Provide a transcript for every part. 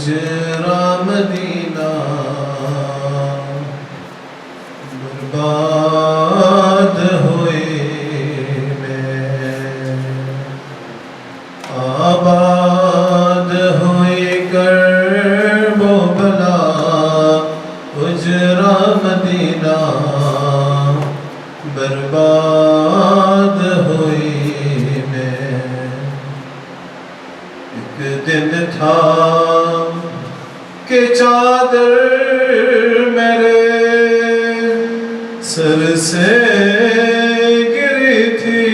اجرا مدینہ برباد ہوئے میں آباد ہوئے کرب و بلا اجرا مدینہ برباد ہوئی میں ایک دن تھا کہ چادر میرے سر سے گری تھی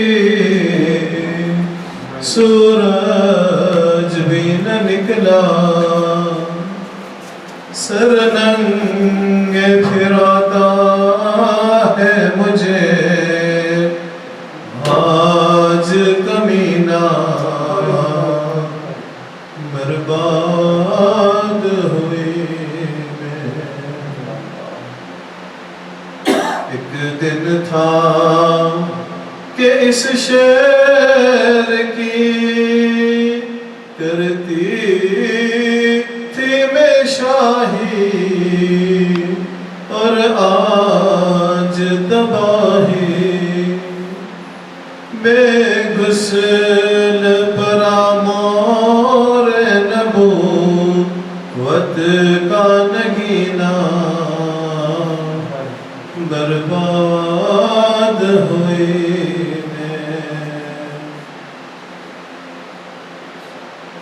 سورج بھی نہ نکلا سر ننگے پھراتا ہے مجھے آج کمینہ برباد ہوئی میں ایک دن تھا کہ اس شہر کی کرتی تھی میں شاہی اور آج تباہی بے غسل پرامور نبوت کا نگینہ برباد ہوئی میں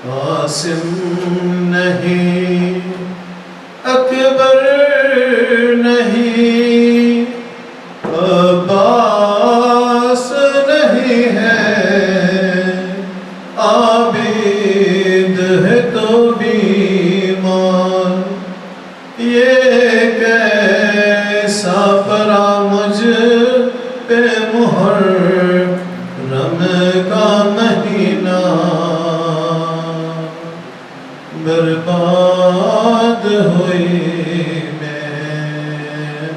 قاسم نہیں اکبر نہیں عباس نہیں ہے عابد ہے تو بیمار یہ کیسا پرا مجھ پہ محرم کا مہینہ برباد ہوئی میں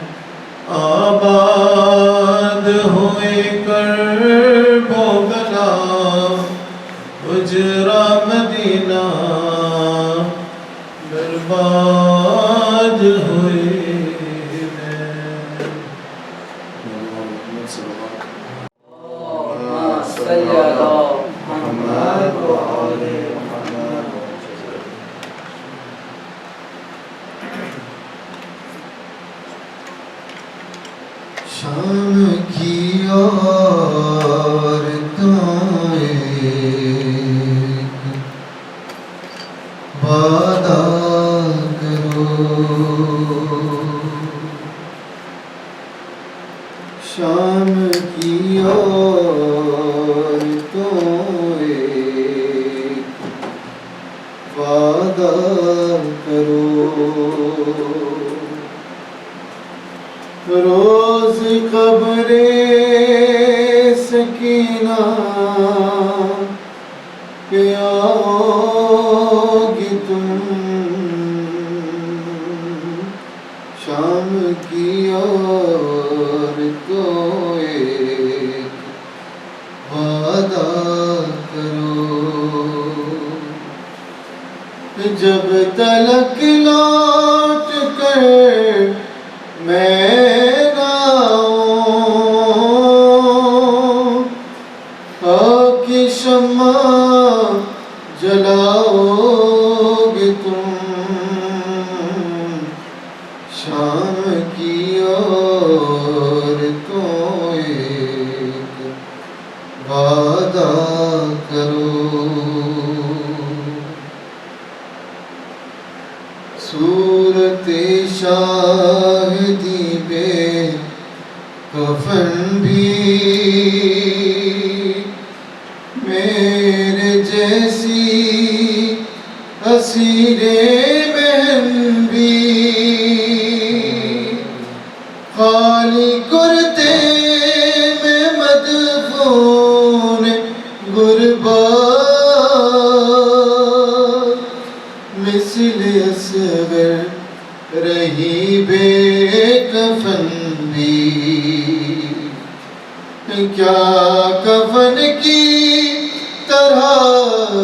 آباد ہوئی کرب و بلا اجرا مدینہ برباد ہوئی شام کی عورتوں ایک وعدہ کرو شام کی عورتوں ایک وعدہ کرو روز قبر سکینہ پہ آؤ گی تم شام کی عورتوں ایک وعدہ کرو جب تلک لوٹ کر میں کی شمع جلاؤ گے تم شام کی عورتوں ایک وعدہ کرو صورت شاہدی بے کفن بھی میرے جیسی اسیر بہن بھی خالی کرتے میں مدفون غربات مثل اصغر رہی بے کفن بھی کیا کفن کی طرح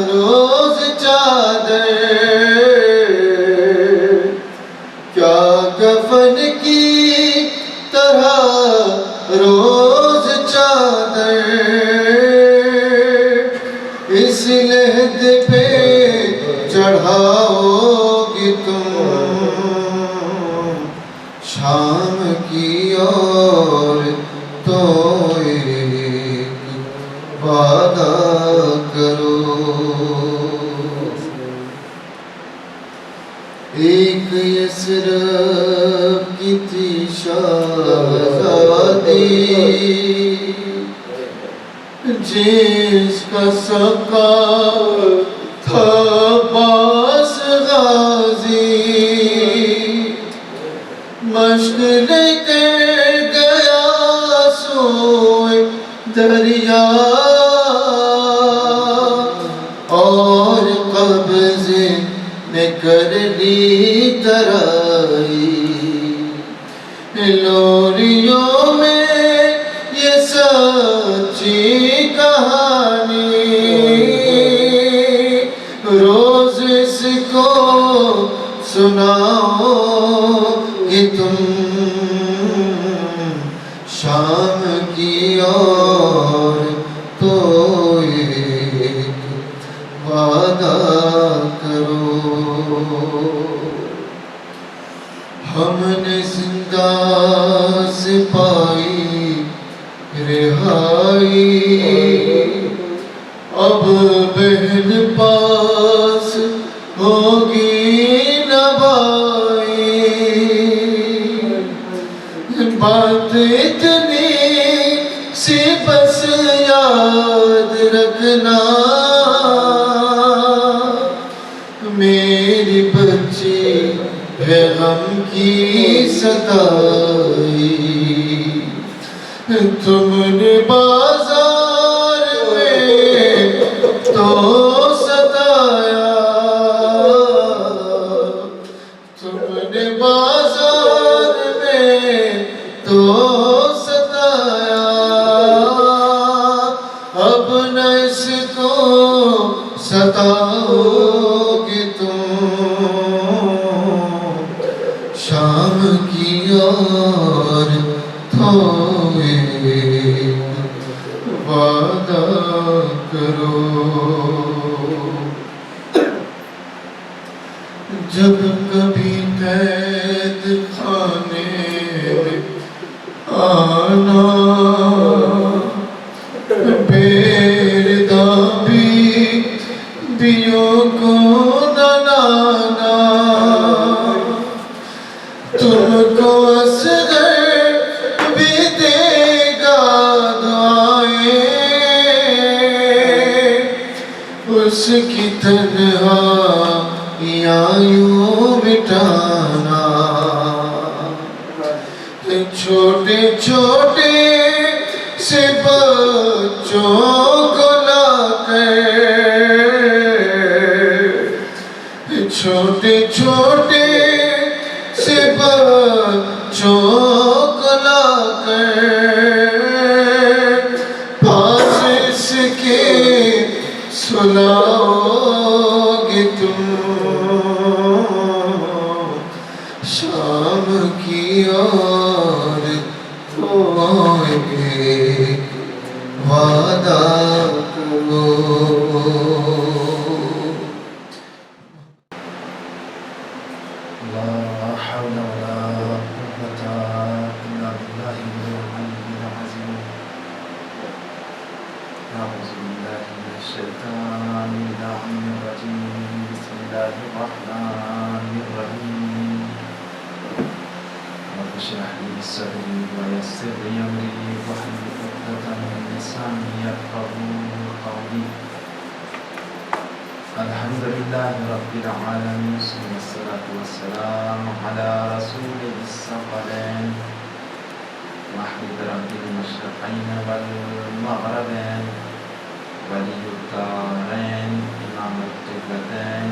روز چادر اس لحد پہ چڑھاؤ گے تم شام کی اور تو ایک وعدہ کرو ایک یثرب کی تھی شہزادی جس کا سکا تھا عباس غازی مشق لے کر گیا سوئے دریا اور قبضے نے کر لی ترائی لوریوں میں یہ سچی کہانی روز اس کو سناؤ گے تم شام کی اور تو ایک وعدہ کرو ہم نے زندہ سے پائی رہائی اب بہن پاس ہوگی نہ بھائی بات اتنی سی بس یاد رکھنا میری بچی ہے غم کی ستائی تم نے بازار میں تو ستایا تم نے بازار میں تو ستایا اب نہ اس کو ستاؤ گے تم شام کی اور تو ایک وعدہ کرو جب کبھی قید خانے میں آنا بیردابی بیوں کو نہ لانا تم کو اصغر بھی دے گا دعائیں اس کی تنہائیاں یوں مٹانا چھوٹے چھوٹے سے بچوں کو لا کر چھوٹے چھوٹے سے بچوں کو لا کر پاس اس کے سلاؤ گے تم شام کی اور تو ایک وعدہ کرو لا حول ولا قوة إلا بالله العلي العظيم أعوذ بالله من الشيطان اللعين الرجيم بسم الله الرحمن الرحيم رب اشرح لي صدري ويسر لي أمري واحلل عقدة من لساني يفقهوا قولي الحمد لله رب العالمين ثم الصلاة والسلام على رسوله الثقلين محبوب رب المشرقين والمغربين ولي الدارين إمام القبلتين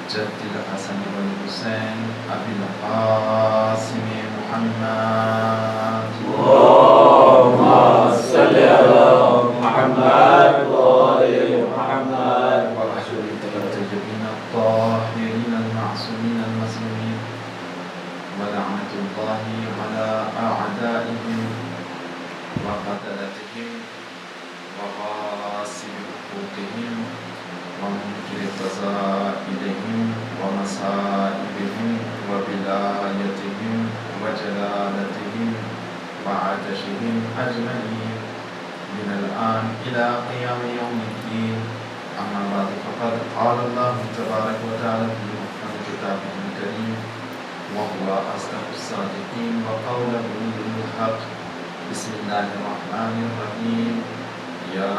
جد الحسن والحسين أبي القاسم محمد اللهم صل على محمد وآل محمد الطيبين الطاهرين المعصومين المسلمين ولعنة الله على أعدائهم وقتلتهم وغاصب حقوقهم فضائلهم ومصائبهم وبلايتهم وجلالتهم وعطشهم أجمعين من الآن إلى قيام يوم الدين. أما بعد فقد قال الله تبارك وتعالى في محكم كتابه الكريم وهو أصدق الصادقين وقوله الحق. بسم الله الرحمن الرحيم. يا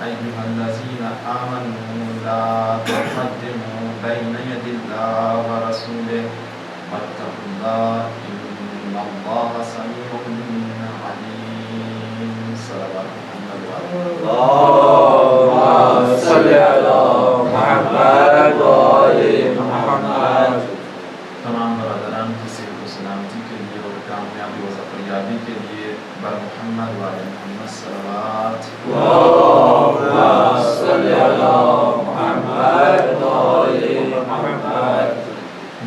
أيها الذين آمنوا لا تقدموا بين يدي الله ورسوله واتقوا الله إن الله سميع عليم. صلوات محمد اللهم صل على محمد وآل محمد. تمام برادران کی صحت و سلامتی کے لیے اور کامیابی و ظفریابی کے لیے بر محمد و آل محمد صلوات. اللهم صل على محمد وآل محمد.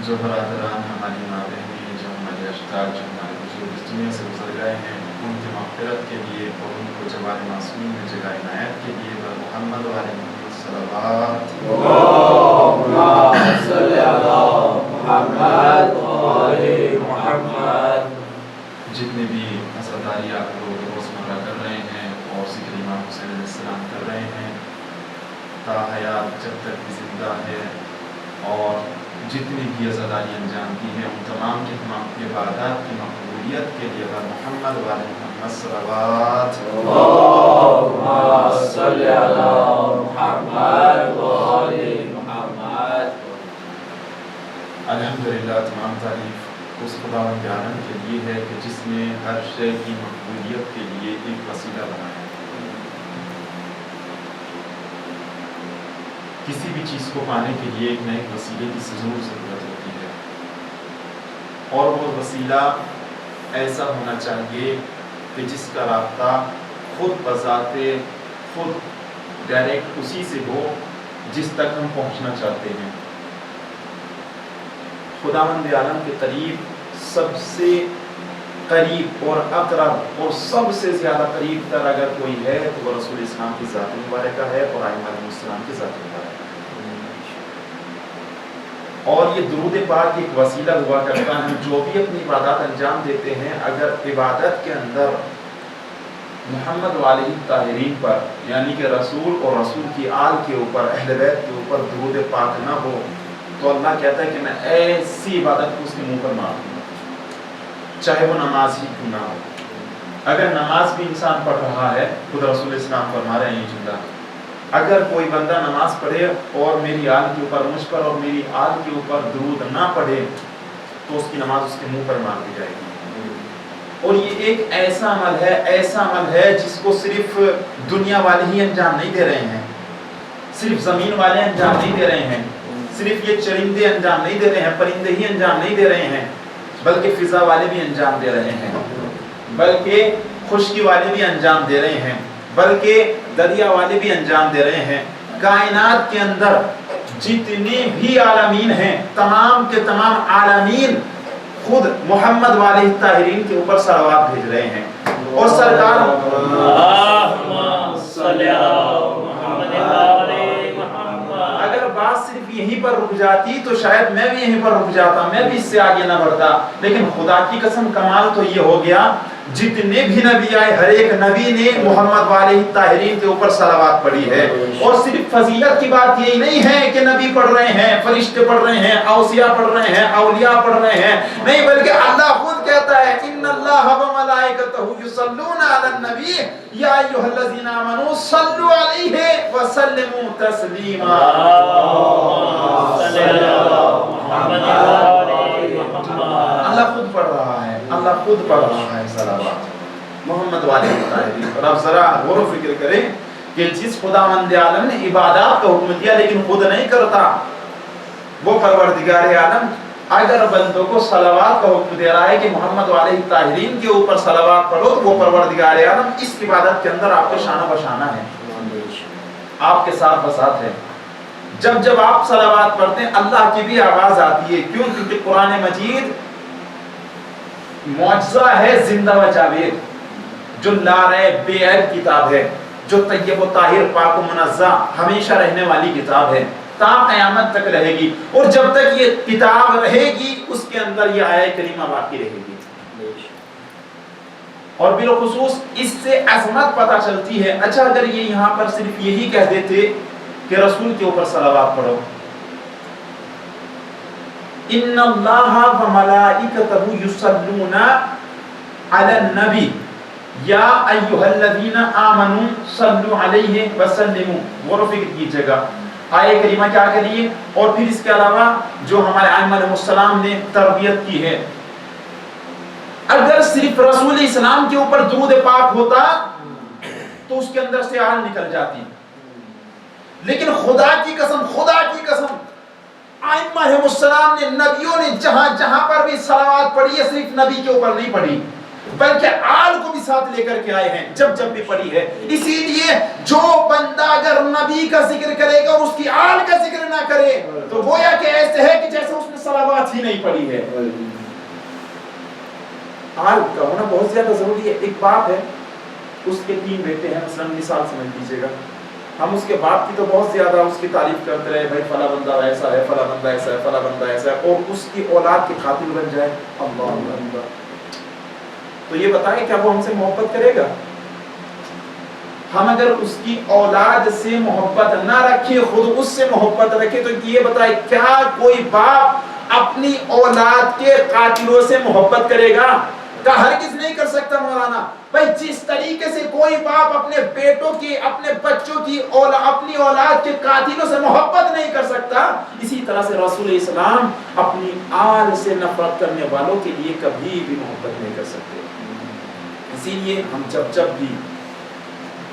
جو برادران ہماری ماں بہنیں، جو ہمارے اشتاق، جو ہمارے بزرگ اس دنیا سے گزر گئے ہیں، ان کی مغفرت کے لیے اور ان کو جوار معصومین میں جگہ عنایت کے لیے بر محمد و آل محمد صلوات. اللهم صل على محمد وآل محمد. جتنے بھی عزاداری آپ لوگ روزمرہ کر رہے ہیں اور ذکر امام حسین علیہ السلام کر رہے ہیں، تا حیات جب تک بھی زندہ ہے، اور جتنی بھی عزاداری انجام دی ہیں، ان تمام کے تمام عبادات کی مقبولیت کے لیے بر محمد و آل محمد صلوات. اللهم صل على محمد وآل محمد. الحمدللہ تمام تعریف اس خداوند عالم کے لیے ہے کہ جس نے ہر شے کی مقبولیت کے لیے ایک وسیلہ بنایا. کسی بھی چیز کو پانے کے لیے ایک نہ ایک وسیلے کی ضرور ضرورت ہوتی ہے، اور وہ وسیلہ ایسا ہونا چاہیے کہ جس کا رابطہ خود بذات خود ڈائریکٹ اسی سے ہو جس تک ہم پہنچنا چاہتے ہیں. خداوند عالم کے قریب سب سے قریب اور اقرب اور سب سے زیادہ قریب تر اگر کوئی ہے تو وہ رسول اسلام کی ذات مبارکہ ہے اور ائمہ علیہ السلام کی ذات مبارکہ ہے. اور یہ درود پاک ایک وسیلہ ہوا کرتا ہے. جو بھی اپنی عبادات انجام دیتے ہیں، اگر عبادت کے اندر محمد علیہ الطاہرین پر یعنی کہ رسول اور رسول کی آل کے اوپر، اہل بیت کے اوپر درود پاک نہ ہو تو اللہ کہتا ہے کہ میں ایسی عبادت کو اس کے منہ پر مار دوں گا، چاہے وہ نماز ہی کیوں نہ ہو. اگر نماز بھی انسان پڑھ رہا ہے، خود رسول اسلام فرما رہے ہیں یہ جملہ، اگر کوئی بندہ نماز پڑھے اور میری آل کے اوپر، مجھ پر اور میری آل کے اوپر درود نہ پڑھے تو اس کی نماز اس کے منہ پر مار دی جائے گی. اور یہ ایک ایسا عمل ہے جس کو صرف دنیا والے ہی انجام نہیں دے رہے ہیں، صرف زمین والے انجام نہیں دے رہے ہیں، صرف یہ چرندے انجام نہیں دے رہے ہیں، پرندے ہی انجام نہیں دے رہے ہیں، بلکہ فضا والے بھی انجام دے رہے ہیں، بلکہ خشکی والے بھی انجام دے رہے ہیں، بلکہ دریا والے بھی انجام دے رہے ہیں. کائنات کے اندر جتنے بھی عالمین ہیں، تمام کے تمام عالمین خود محمد والے الطاہرین کے اوپر صلوات بھیج رہے ہیں. اور سرکار اگر بات صرف یہیں پر رک جاتی تو شاید میں بھی یہیں پر رک جاتا، میں بھی اس سے آگے نہ بڑھتا. لیکن خدا کی قسم کمال تو یہ ہو گیا، جتنے بھی نبی آئے ہر ایک نبی نے محمد والے الطاہرین کے اوپر صلوات پڑھی ہے. اور صرف فضیلت کی بات یہی نہیں ہے کہ نبی پڑھ رہے ہیں، فرشتے پڑھ رہے ہیں، اوصیاء پڑھ رہے ہیں، اولیاء پڑھ رہے ہیں، نہیں بلکہ اللہ خود کہتا ہے ان اللہ وملائکتہ یصلون علی النبی یا ایھا الذین آمنوا صلوا علیہ وسلموا تسلیما. اللہ خود پڑھ رہا ہے، اللہ خود پڑھ رہا ہے صلوات محمد والے الطاہرین. اور اب ذرا غور و فکر کریں کہ جس خداوند عالم نے عبادات کا حکم دیا لیکن خود نہیں کرتا، وہ پروردگار عالم اگر بندوں کو صلوات کا حکم دے رہا ہے کہ محمد علیہ الطاہرین کے اوپر صلوات پڑھو، تو وہ پروردگار عالم اس عبادت کے اندر آپ کے شانہ بشانہ ہے، آپ کے ساتھ بساتھ ہے. جب جب آپ صلوات پڑھتے ہیں اللہ کی بھی آواز آتی ہے. کیوں؟ کیونکہ قرآن مجید معجزہ ہے زندہ و جاوید، جو لا ریب بے عیب کتاب ہے، جو طیب و طاہر پاک و منزہ ہمیشہ رہنے والی کتاب ہے. تا قیامت تک رہے گی، اور جب تک یہ کتاب رہے گی اس کے اندر یہ آیت کریمہ باقی رہے گی۔ اور بالخصوص اس سے عظمت پتہ چلتی ہے۔ اچھا اگر یہ یہاں پر صرف یہی کہہ دیتے کہ رسول کے اوپر صلوات پڑھو، ان اللہ و ملائکتہ یصلون علی النبی یا ایھا الذین آمنوا صلوا علیہ وسلموا، غور و فکر کیجیے گا آیہ کریمہ کیا کہہ رہی ہے، اور پھر اس کے علاوہ جو ہمارے ائمہ علیہ السلام نے تربیت کی ہے۔ اگر صرف رسول اسلام کے اوپر درود پاک ہوتا تو اس کے اندر سے آل نکل جاتی، لیکن خدا کی قسم ائمہ علیہ السلام نے، نبیوں نے جہاں جہاں پر بھی صلوات پڑھی ہے صرف نبی کے اوپر نہیں پڑھی، بلکہ آل کو بھی ساتھ لے کر کے آئے ہیں جب جب بھی پڑھی ہے۔ اسی لیے جو بندہ اگر نبی کا ذکر کرے گا اور اس کی آل کا ذکر نہ کرے تو گویا کہ ایسے ہے کہ جیسے اس نے صلوات ہی نہیں پڑھی ہے۔ آل کا ہونا بہت زیادہ ضروری ہے۔ ایک باپ ہے، اس کے 3 بیٹے ہیں، مثلا مثال سمجھ لیجیے گا، ہم اس کے باپ کی تو بہت زیادہ اس کی تعریف کرتے رہے، بھائی فلاں بندہ ایسا ہے، فلاں بندہ ایسا ہے، فلاں بندہ ایسا ہے، اور اس کی اولاد کے قاتل بن جائے، اللہ اکبر، تو یہ بتائیں کیا وہ ہم سے محبت کرے گا؟ ہم اگر اس کی اولاد سے محبت نہ رکھے، خود اس سے محبت رکھے، تو یہ بتائیں کیا کوئی باپ اپنی اولاد کے قاتلوں سے محبت کرے گا؟ کہ ہرگز نہیں کر سکتا مولانا۔ بھائی جس طریقے سے کوئی باپ اپنے بیٹوں کی، اپنے بچوں کی، اپنی اولاد کے قاتلوں سے محبت نہیں کر سکتا، اسی طرح سے رسول اسلام اپنی آل سے نفرت کرنے والوں کے لیے کبھی بھی محبت نہیں کر سکتے۔ اسی لیے ہم جب بھی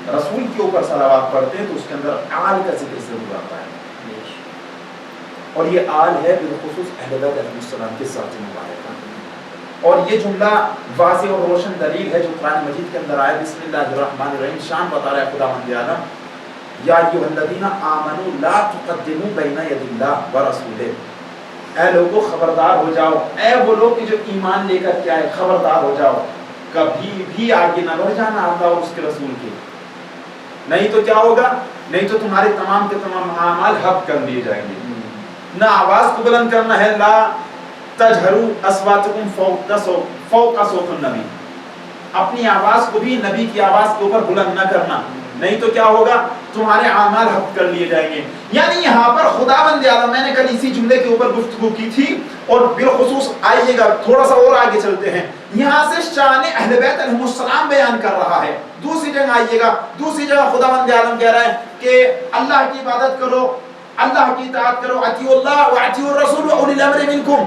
رسول کے اوپر صلوات پڑھتے ہیں تو اس کے اندر آل کا ذکر ضرور آتا ہے، اور یہ آل ہے بالخصوص اہل بیت علیہ السلام کے ذات مبارکہ۔ اور یہ جملہ واضح اور روشن دلیل ہے جو قرآن مجید کے اندر آیا، بسم اللہ الرحمن الرحیم، شان بتا رہا ہے خداوند عالم، یا ایھا الذین آمنوا لا تقدموا بین ید اللہ ورسولہ، اے لوگوں خبردار ہو جاؤ، اے وہ لوگ جو ایمان لے کر کے آئے، خبردار ہو جاؤ، کبھی بھی آگے نہ بڑھ جانا اللہ اور اس کے رسول کے، نہیں تو کیا ہوگا، نہیں تو تمہارے تمام کے تمام اعمال حق کر لیے جائیں گے۔ نہ آواز کو بلند کرنا ہے، لا تجہروا اصواتکم فوق صوت النبی، اپنی آواز کو بھی نبی کی آواز کے اوپر بلند نہ کرنا، نہیں تو کیا ہوگا، تمہارے اعمال حق کر لیے جائیں گے۔ یعنی یہاں پر خداوند اعظم، میں نے کل اسی جملے کے اوپر گفتگو کی تھی، اور بالخصوص آئیے گا تھوڑا سا اور آگے چلتے ہیں، یہاں سے شان اہل بیت علیہ السلام بیان کر رہا ہے۔ دوسری جگہ آئیے گا، دوسری جگہ خداوند اعظم کہہ رہا ہے کہ اللہ کی عبادت کرو، اللہ کی اطاعت کرو، اطیعوا اللہ واطیعوا الرسول واولی الامر منکم،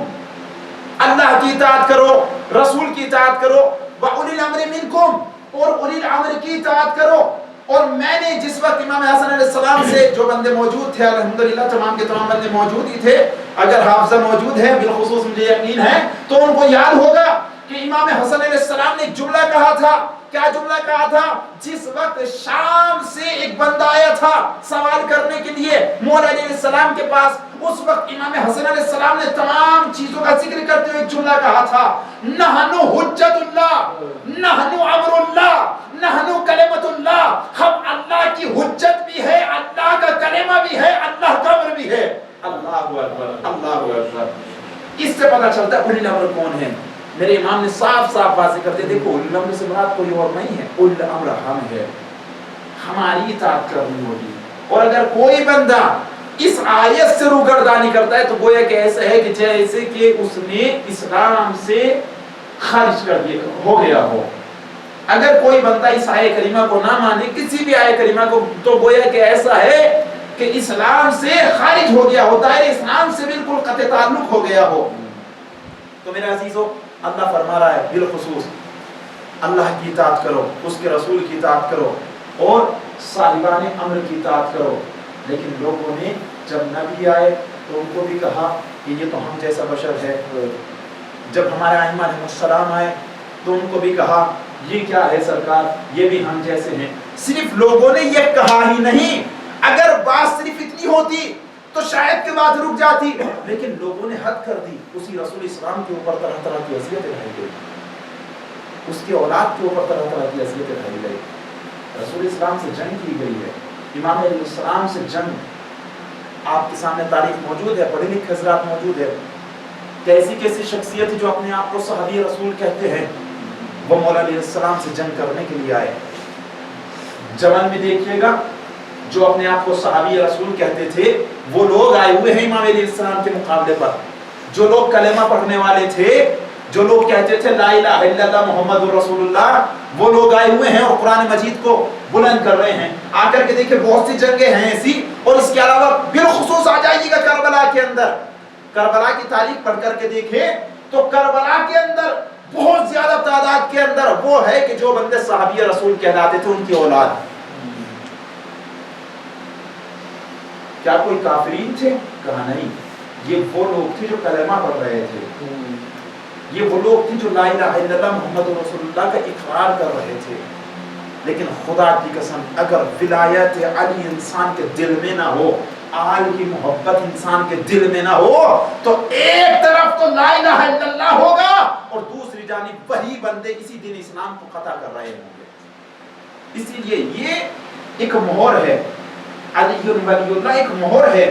اللہ کی اطاعت کرو، رسول کی اطاعت کرو، واولی الامر منکم، اور اولی الامر کی اطاعت کرو۔ اور میں نے جس وقت امام حسن علیہ السلام سے جو بندے موجود تھے، الحمدللہ تمام کے تمام بندے موجود ہی تھے، اگر حافظہ موجود ہے بالخصوص مجھے یقین ہے تو ان کو یاد ہوگا کہ امام حسن علیہ السلام نے ایک جملہ کہا تھا۔ کیا جملہ کہا تھا؟ جس وقت شام سے ایک بندہ آیا تھا سوال کرنے کے لیے مولا علیہ السلام کے پاس، اس وقت امام حسن علیہ السلام نے تمام چیزوں کا ذکر کرتے ہوئے ایک جملہ کہا تھا، نحنو حجت اللہ، نحنو امر اللہ، نحنو کلمت اللہ، ہم اللہ کی حجت بھی ہے، اللہ کا کلمہ بھی ہے، اللہ کا امر بھی ہے۔ اللہ اکبر، اللہ اکبر۔ اس سے پتہ چلتا ہے اولی الامر کون ہے۔ میرے امام نے صاف صاف واضح کرتے، دیکھو اولی الامر سے مراد کوئی اور نہیں ہے، اولی الامر ہم ہے، ہماری اطاعت کرنی ہوگی۔ اور اگر کوئی بندہ اس آیت سے روگردانی کرتا ہے تو گویا کہ ایسا ہے کہ جیسے کہ اس نے اسلام سے خارج کر دیا ہو گیا ہو۔ اگر کوئی بندہ اس آیہ کریمہ کو نہ مانے، کسی بھی آیہ کریمہ کو، تو گویا کہ ایسا ہے کہ اسلام سے خارج ہو گیا ہو، دائرہ اسلام سے بالکل قطع تعلق ہو گیا ہو۔ تو میرے عزیزو، اللہ فرما رہا ہے بالخصوص اللہ کی اطاعت کرو، اس کے رسول کی اطاعت کرو، اور صاحبان امر کی اطاعت کرو۔ لیکن لوگوں نے جب نبی آئے تو ان کو بھی کہا کہ یہ تو ہم جیسا بشر ہے، جب ہمارے ائمہ علیہ السلام آئے تو ان کو بھی کہا یہ کیا ہے سرکار، یہ بھی ہم جیسے ہیں۔ صرف لوگوں نے یہ کہا ہی نہیں، اگر بات صرف اتنی ہوتی تو شاید کے بعد رک جاتی، لیکن لوگوں نے حد کر دی، اسی رسول اسلام کے اوپر طرح طرح کی اذیتیں ڈھائی گئی، اس کی اولاد کے اوپر طرح طرح کی اذیتیں ڈھائی گئی، رسول اسلام سے جنگ کی گئی ہے، امام علیہ السلام سے جنگ، آپ کے سامنے تاریخ موجود ہے، پڑھے لکھے حضرات موجود ہے، کیسی کیسی شخصیت جو اپنے آپ کو صحابی رسول کہتے ہیں، وہ مولا علیہ السلام سے جنگ کرنے کے لیے آئے۔ جمل میں دیکھیے گا جو اپنے آپ کو صحابی رسول کہتے تھے وہ لوگ آئے ہوئے ہیں امام علیہ السلام کے مقابلے پر، جو لوگ کلمہ پڑھنے والے تھے، جو لوگ کہتے تھے لا الہ الا اللہ محمد رسول اللہ، وہ لوگ آئے ہوئے ہیں اور قرآن مجید کو بلند کر رہے ہیں۔ آ کر کے دیکھیں بہت سی جنگیں ہیں ایسی، اور اس کے علاوہ بالخصوص آ جائیے گا کربلا کے اندر، کربلا کی تاریخ پڑھ کر کے دیکھیں تو کربلا کے اندر بہت زیادہ تعداد کے اندر وہ ہے کہ جو بندے صحابی رسول کہلاتے تھے ان کی اولاد۔ کیا کوئی کافرین تھے؟ کہا نہیں، یہ وہ لوگ تھے جو کلمہ پڑھ رہے تھے، یہ وہ لوگ تھے جو لا الہ الا اللہ محمد رسول اللہ کا اقرار کر رہے تھے۔ لیکن خدا کی قسم اگر ولایت علی انسان کے دل میں نہ ہو، آل کی محبت انسان کے دل میں نہ ہو، تو ایک طرف تو لا الہ الا اللہ ہوگا اور دوسری جانب وہی بندے اسی دن اسلام کو قطع کر رہے ہوں گے۔ اسی لیے یہ ایک مہر ہے، علی ولی اللہ ایک مہر ہے،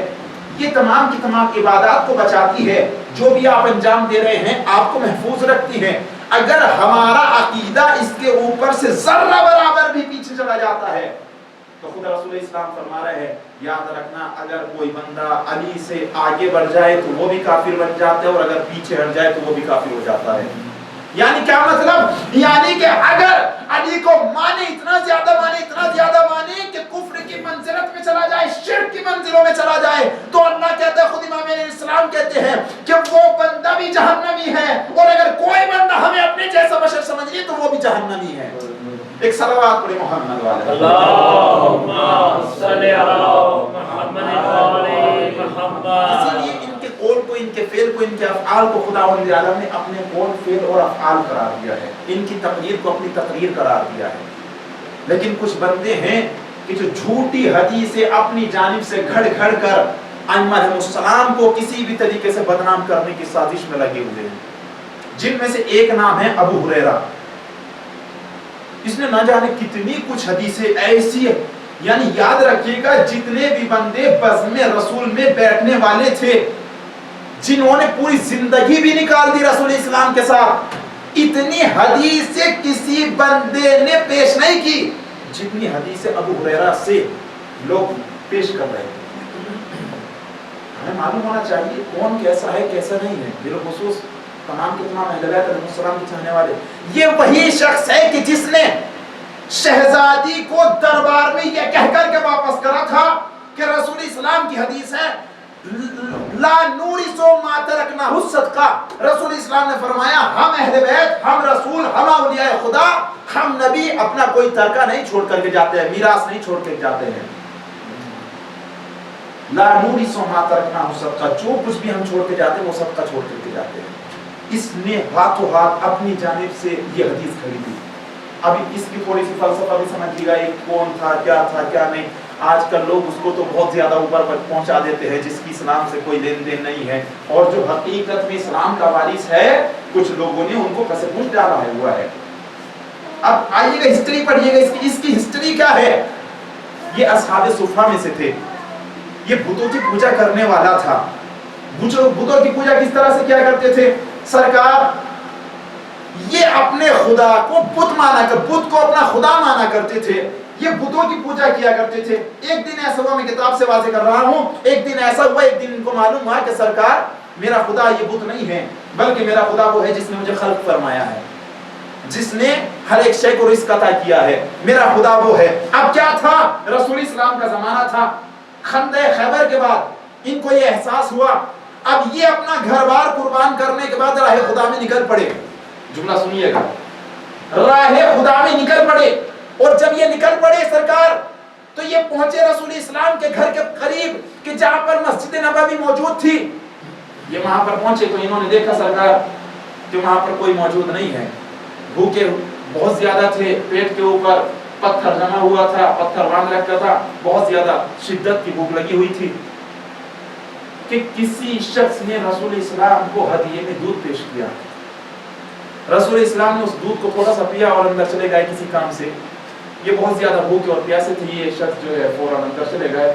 یہ تمام کی تمام عبادات کو بچاتی ہے، جو بھی آپ انجام دے رہے ہیں آپ کو محفوظ رکھتی ہے۔ اگر ہمارا عقیدہ اس کے اوپر سے ذرہ برابر بھی پیچھے چلا جاتا ہے تو خدا رسول اسلام فرما رہے ہیں یاد رکھنا اگر کوئی بندہ علی سے آگے بڑھ جائے تو وہ بھی کافر بن جاتا ہے، اور اگر پیچھے ہٹ جائے تو وہ بھی کافر ہو جاتا ہے۔ یعنی کیا مطلب؟ یعنی کہ اگر علی کو مانے، اتنا زیادہ مانے کہ کفر کی منزلت میں چلا جائے، شرک کی منزلوں میں چلا جائے، تو اللہ کہتا ہے، خود امام علیہ السلام کہتے ہیں کہ وہ بندہ بھی جہنمی ہے، اور اگر کوئی بندہ ہمیں اپنے جیسا بشر سمجھ لے تو وہ بھی جہنمی ہے۔ ایک صلوات پڑھیں محمد والے اللہم صلی علی محمد وعلی محمد۔ اسی لیے ان کے قول کو، ان کے فعل کو، ان کے افعال کو خداوند عالم نے اپنے قول، فعل اور افعال قرار دیا ہے، ان کی تقریر کو اپنی تقریر قرار دیا ہے۔ لیکن کچھ بندے ہیں کہ جو جھوٹی حدیثیں اپنی جانب سے گھڑ گھڑ کر ائمہ علیہ السلام کو کسی بھی طریقے سے بدنام کرنے کی سازش میں لگے ہوئے ہیں، جن میں سے ایک نام ہے ابو ہریرہ۔ اس نے نہ جانے کتنی کچھ حدیثیں ایسی ہے، یعنی یاد رکھیے گا جتنے بھی بندے بزم رسول میں بیٹھنے والے تھے، جنہوں نے پوری زندگی بھی نکال دی رسول اسلام کے ساتھ، اتنی حدیثیں کسی بندے نے پیش نہیں کی جتنی حدیثیں ابو ہریرہ سے لوگ پیش کر رہے ہیں۔ ہمیں معلوم ہونا چاہیے کون کیسا ہے کیسا نہیں ہے، بالخصوص تمام کے تمام اہل بیت علیہ السلام کے چاہنے والے۔ یہ وہی شخص ہے کہ جس نے شہزادی کو دربار میں یہ کہہ کر کے واپس کرا تھا کہ رسول اسلام کی حدیث ہے لا نورث ما ترکنا الصدقہ، رسول اسلام نے فرمایا ہم اہل بیت، ہم رسول، ہم اولیاء خدا، ہم نبی اپنا کوئی ترکہ نہیں چھوڑ کر کے جاتے ہیں، میراث نہیں چھوڑ کے جاتے ہیں۔ لا نورث ما ترکنا الصدقہ، جو کچھ بھی ہم چھوڑ کے جاتے ہیں وہ صدقہ چھوڑ کر کے جاتے ہیں۔ اس نے ہاتھوں ہاتھ اپنی جانب سے یہ حدیث خریدی۔ ابھی اس کی تھوڑی سی فلسفہ بھی سمجھ لیجیے گا، کون تھا کیا نہیں۔ آج کل لوگ اس کو تو بہت زیادہ اوپر پہنچا دیتے ہیں جس کی اسلام سے کوئی لین دین نہیں ہے، اور جو حقیقت میں اسلام کا وارث ہے کچھ لوگوں نے ان کو کسے پوچھ ڈالا ہوا ہے۔ اب آئیے گا ہسٹری پڑھیے گا، اس کی ہسٹری کیا ہے۔ یہ اصحاب صفہ میں سے تھے، یہ بتوں کی پوجا کرنے والا تھا۔ بتوں کی پوجا کس طرح سے کیا کرتے تھے سرکار؟ یہ اپنے خدا کو بت کو اپنا خدا مانا کرتے تھے، یہ بتوں کی پوجا کیا کرتے تھے۔ ایک دن ایسا ہوا، میں کتاب سے واضح کر رہا ہوں، ایک دن ایسا ہوا، ایک دن ان کو معلوم ہوا کہ سرکار میرا خدا یہ بت نہیں ہے، بلکہ میرا خدا وہ ہے جس نے مجھے خلق فرمایا ہے، جس نے ہر ایک شے کو رزق عطا کیا ہے، میرا خدا وہ ہے۔ اب کیا تھا، رسول اسلام کا زمانہ تھا، خندق خیبر کے بعد ان کو یہ احساس ہوا، اب یہ اپنا گھر بار قربان کرنے کے بعد راہ خدا میں نکل پڑے۔ جملہ سنیے گا، راہ خدا میں نکل پڑے، اور جب یہ نکل پڑے سرکار تو یہ پہنچے رسول اسلام کے گھر کے قریب کہ جہاں پر مسجد نبوی موجود تھی۔ یہ وہاں پر پہنچے تو انہوں نے دیکھا سرکار کہ وہاں پر کوئی موجود نہیں ہے، بھوکے بہت زیادہ تھے، پیٹ کے اوپر پتھر جمع ہوا تھا، پتھر باندھ رکھا تھا، بہت زیادہ شدت کی بھوک لگی ہوئی تھی کہ کسی شخص نے رسول اسلام کو ہدیے میں دودھ پیش کیا۔ رسول اسلام نے اس دودھ کو تھوڑا سا پیا اور اندر چلے گئے کسی کام سے۔ یہ بہت زیادہ بھوکے اور پیاسے تھے، یہ شخص جو ہے فوراً اندر چلے گئے۔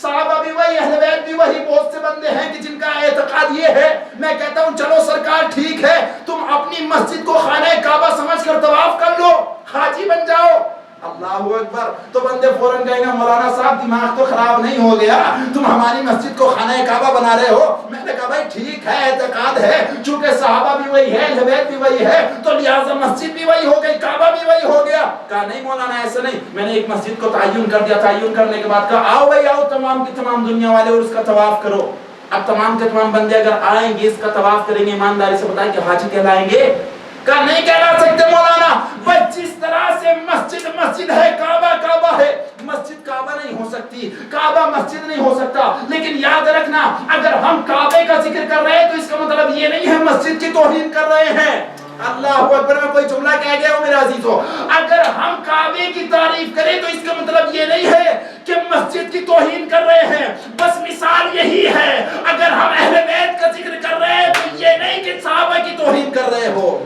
صحابہ بھی وہی، اہل بیت بھی وہی، بہت سے بندے ہیں کہ جن کا اعتقاد یہ ہے. میں کہتا ہوں چلو سرکار ٹھیک ہے، تم اپنی مسجد کو خانہ کعبہ سمجھ کر طواف کر لو، حاجی بن جاؤ. اللہ اکبر. تو بندے فوراً کہیں گے مولانا صاحب دماغ تو خراب نہیں ہو گیا، تم ہماری مسجد کو خانہ کعبہ بنا رہے ہو. میں نے کہا بھائی ٹھیک ہے، اعتقاد ہے، چونکہ صحابہ بھی وہی ہے، اہل بیت بھی وہی ہے، تو لہٰذا مسجد بھی وہی ہو گئی، کعبہ بھی وہی ہو گیا. کہا نہیں مولانا ایسا نہیں، میں نے ایک مسجد کو تعین کر دیا. تعین کرنے کے بعد کہا آؤ بھائی آؤ تمام کی تمام دنیا والے اور اس کا طواف کرو. اب تمام کے تمام بندے اگر آئیں گے اس کا طواف کریں گے، ایمانداری سے بتائیں کہ حاجی کہلائیں گے؟ کہا نہیں کہلا سکتے مولانا. بس جس طرح سے مسجد مسجد ہے، کعبہ کعبہ ہے، مسجد کعبہ نہیں ہو سکتی، کعبہ مسجد نہیں ہو سکتا. لیکن یاد رکھنا اگر ہم کعبے کا ذکر کر رہے ہیں تو اس کا مطلب یہ نہیں ہے مسجد کی توہین کر رہے ہیں. اللہ اکبر. میں کوئی جملہ کہہ گیا ہوں میرے عزیزو، اگر ہم کعبے کی تعریف کریں تو اس کا مطلب یہ نہیں ہے کہ مسجد کی توہین کر رہے ہیں. بس مثال یہی ہے، اگر ہم اہل بیت کا ذکر کر رہے ہیں تو یہ نہیں کہ صحابہ کی توہین کر رہے ہو.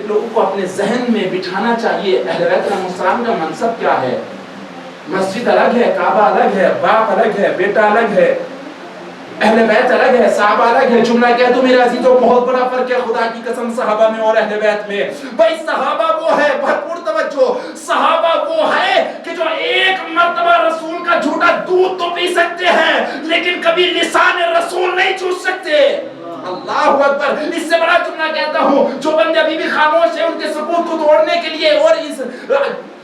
لوگوں کو اپنے ذہن میں بٹھانا چاہیے اہل بیت علیہ السلام کا منصب کیا ہے. مسجد الگ ہے، کعبہ الگ ہے، باپ الگ ہے، بیٹا الگ ہے، اہل بیت الگ ہے، صحابہ الگ ہے. جملہ کہہ دو میرے عزیزوں بہت بڑا فرق ہے خدا کی قسم صحابہ میں اور اہل بیت میں. بھائی صحابہ وہ ہے، بھرپور توجہ، صحابہ وہ ہے کہ جو ایک مرتبہ رسول کا جھوٹا دودھ تو پی سکتے ہیں لیکن کبھی لسان رسول نہیں چوس سکتے. اللہ اکبر. اس سے بڑا جملہ کہتا ہوں، جو بندے ابھی بھی خاموش ہیں ان کے ثبوت کو توڑنے کے لیے اور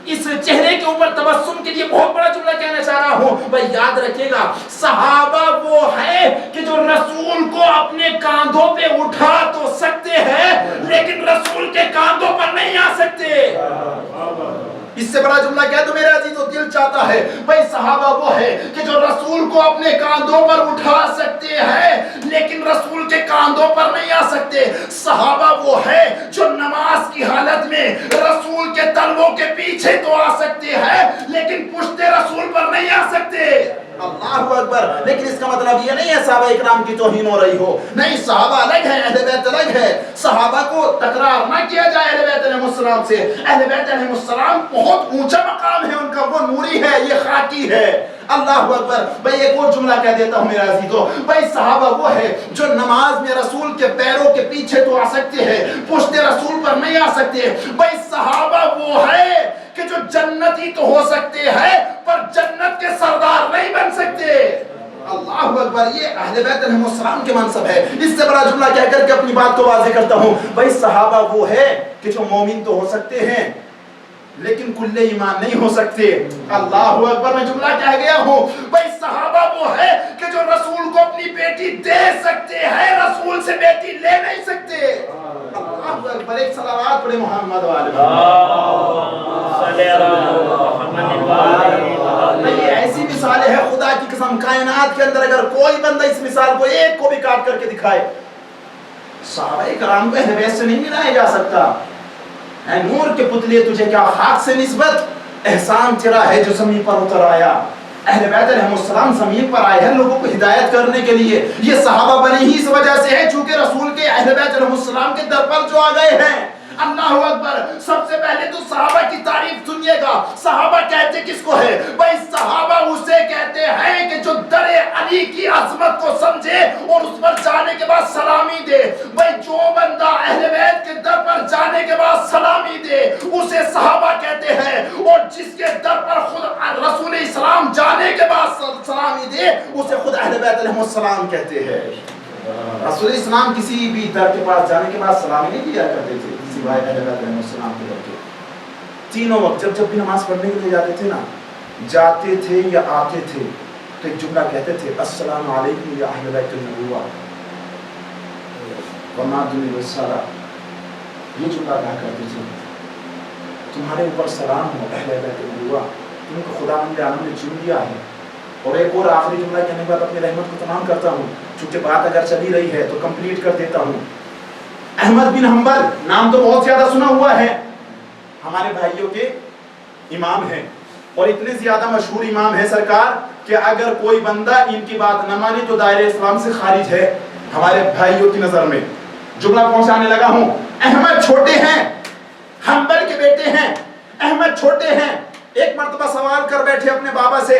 اس چہرے کے اوپر تبسم کے لیے بہت بڑا جملہ کہنا چاہ رہا ہوں. بھائی یاد رکھیے گا صحابہ وہ ہے کہ جو رسول کو اپنے کاندھوں پہ اٹھا تو سکتے ہیں لیکن رسول کے کاندھوں پر نہیں آ سکتے. اس سے بڑا جملہ کہہ دو میرے عزیزو دل چاہتا ہے. بھائی صحابہ وہ ہے کہ جو رسول کو اپنے کاندھوں پر اٹھا سکتے ہیں لیکن رسول کے کاندھوں پر نہیں آ سکتے. صحابہ وہ ہے جو نماز کی حالت میں رسول کے تلووں کے پیچھے تو آ سکتے ہیں لیکن پشت رسول پر نہیں آ سکتے. اللہ اکبر. لیکن اس کا مطلب یہ نہیں ہے صحابہ اکرام کی توہین ہو رہی ہو. نہیں، صحابہ الگ ہے، اہل بیت الگ ہے. صحابہ کو تکرار نہ کیا جائے اہل بیت علیہ السلام سے. اہل بیت علیہ السلام بہت اونچا مقام ہے ان کا، وہ نوری ہے، یہ خاکی ہے. اللہ اکبر. بھائی ایک اور جملہ کہہ دیتا ہوں میرے عزیزو. بھائی صحابہ وہ ہے جو نماز میں رسول کے پیروں کے پیچھے تو آ سکتے ہیں، پشت رسول پر نہیں آ سکتے. بھائی صحابہ وہ ہے کہ جو جنتی تو ہو سکتے ہیں پر جنت کے سردار نہیں بن سکتے. اللہ اکبر. یہ اہل بیت علیہ السلام کے منصب ہے. اس سے بڑا جملہ کہہ کر کے اپنی بات کو واضح کرتا ہوں. بھائی صحابہ وہ ہے کہ جو مومن تو ہو سکتے ہیں لیکن کل ایمان نہیں ہو سکتے. اللہ اکبر. میں جملہ کہہ گیا ہوں. بھائی صحابہ وہ ہے کہ جو رسول کو اپنی بیٹی دے سکتے ہیں، رسول سے بیٹی لے نہیں سکتے. اللہ اکبر. ایک صلوات پڑھے محمد والے. یہ ایسی مثالیں ہیں خدا کی قسم کائنات کے اندر اگر کوئی بندہ اس مثال کو ایک کو بھی کاٹ کر کے دکھائے. صحابہ کرام کو اہل بیت سے نہیں ملایا جا سکتا. اے نور کے پتلے تجھے کیا خاک سے نسبت، احسان تیرا ہے جو زمین پر اتر آیا. اہل بیت علیہ السلام زمین پر آئے ہیں لوگوں کو ہدایت کرنے کے لیے. یہ صحابہ بنے ہی اس وجہ سے ہے چونکہ رسول کے اہل بیت علیہ السلام کے در پر جو آ گئے ہیں. اللہ اکبر. سب سے پہلے تو صحابہ کی تعریف سنیے گا. صحابہ کہتے کس کو ہے؟ بھائی صحابہ اسے کہتے ہیں کہ جو در علی کی عظمت کو سمجھے اور اس پر جانے کے بعد سلامی دے. بھائی جو بندہ اہل بیت کے در پر جانے کے بعد سلامی دے اسے صحابہ کہتے ہیں، اور جس کے در پر خود رسول اسلام جانے کے بعد سلامی دے اسے خود اہل بیت علیہ السلام کہتے ہیں. رسول اسلام کسی بھی در کے پاس جانے کے بعد سلامی نہیں دیا کرتے تھے سوائے اہل بیت علیہ السلام کے در کے. تینوں وقت جب بھی نماز پڑھنے کے لیے جاتے تھے نا، جاتے تھے یا آتے تھے تو ایک جملہ کہتے تھے السلام علیکم یا اہل بیت النبوہ وما دون الرسالہ. یہ جملہ کہا کرتے تھے تمہارے اوپر سلام ہو اہل بیت النبوہ، تم کو خدا مند عالم نے چن لیا ہے. اور ایک اور آخری جملہ کہنے کے بعد اپنی رحمت کو تمام کرتا ہوں چونکہ بات اگر چلی رہی ہے تو کمپلیٹ کر دیتا ہوں. احمد بن حنبل نام تو بہت زیادہ سنا ہوا ہے، ہمارے بھائیوں کے امام ہیں اور اتنے زیادہ مشہور امام ہیں سرکار کہ اگر کوئی بندہ ان کی بات نہ مانے تو دائرہ اسلام سے خارج ہے ہمارے بھائیوں کی نظر میں. جملہ پہنچانے لگا ہوں. احمد چھوٹے ہیں، حنبل کے بیٹے ہیں. احمد چھوٹے ہیں. ایک مرتبہ سوال کر بیٹھے اپنے بابا سے،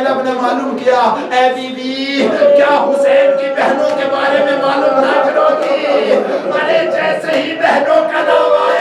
زینب نے معلوم کیا اے بی بی کیا حسین کی بہنوں کے بارے میں معلوم نہ کرو گی؟ ارے جیسے ہی بہنوں کا نام آیا